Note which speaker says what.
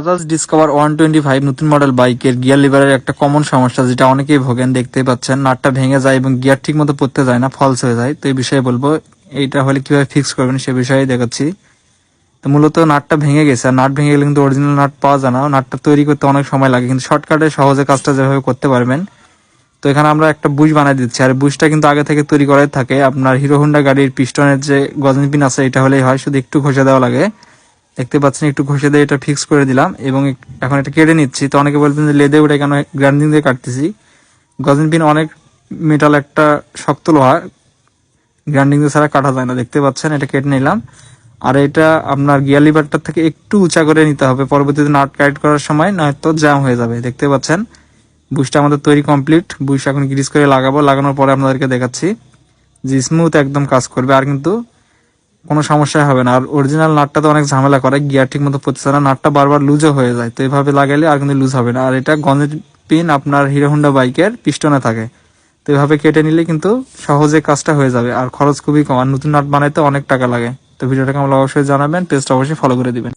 Speaker 1: Bajaj discover 125 নতুন model বাইকের gear লিভারের একটা কমন সমস্যা, যেটা অনেকেই ভোগেন। দেখতেই পাচ্ছেন নাটটা ভেঙে যায় এবং গিয়ার ঠিক মতো পড়তে যায় না, ফলস হয়ে যায়। তো এই বিষয়ে বলবো, এইটা হলে কিভাবে ফিক্স করবেন সে বিষয়ে দেখাচ্ছি। তো মূলত নাটটা ভেঙে গেছে, আর নাট ভেঙে গেলে কিন্তু অরিজিনাল নাট পাওয়া যায় না। নাটটা তৈরি করতে অনেক সময় লাগে, কিন্তু শর্টকাটে সহজে কাজটা যেভাবে করতে পারবেন। তো এখানে আমরা একটা বুশ বানিয়ে দিচ্ছি, আর বুশটা কিন্তু আগে থেকে তৈরি করাই থাকে। আপনার হিরো হোন্ডা গাড়ির পিস্টনের যে গজন পিন আছে, এটা হলেই হয়, শুধু একটু ঘষে দেওয়া লাগে। দেখতে পাচ্ছেন একটু ঘষে দিয়ে এটা ফিক্স করে দিলাম এবং এখন এটা কেটে নিচ্ছি। তো অনেকে বলতেন যে লেদে ওটা কেন গ্রাইন্ডিং দিয়ে কাটতেছি। গজন পিন অনেক মেটাল, একটা শক্ত লোহা, গ্রাইন্ডিং দিয়ে ছাড়া কাটা যায় না। দেখতে পাচ্ছেন এটা কেটে নিলাম। আর এটা আপনার গিয়ার লিভারটা থেকে একটু উঁচা করে নিতে হবে পরবর্তীতে নাট টাইট করার সময়, নয়তো জ্যাম হয়ে যাবে। দেখতে পাচ্ছেন বুশটা আমাদের তৈরি কমপ্লিট। বুশ এখন গ্রিস করে লাগাবো, লাগানোর পরে আপনাদেরকে দেখাচ্ছি যে স্মুথ একদম কাজ করবে, আর কিন্তু কোনো সমস্যা হবে না। আর অরিজিনাল নাটটা তো অনেক ঝামেলা করে, গিয়ার ঠিক মতো পড়তেছে না, নাটটা বারবার লুজও হয়ে যায়। তো এইভাবে লাগাইলে আর কিন্তু লুজ হবে না। আর এটা গঞ্জের পিন আপনার হিরো হোন্ডা বাইকের পিস্টনে থাকে। তো এইভাবে কেটে নিলে কিন্তু সহজে কাজটা হয়ে যাবে, আর খরচ খুবই কম। আর নতুন নাট বানাইতে অনেক টাকা লাগে। তো ভিডিওটা কেমন অবশ্যই জানাবেন, পেজটা অবশ্যই ফলো করে দিবেন।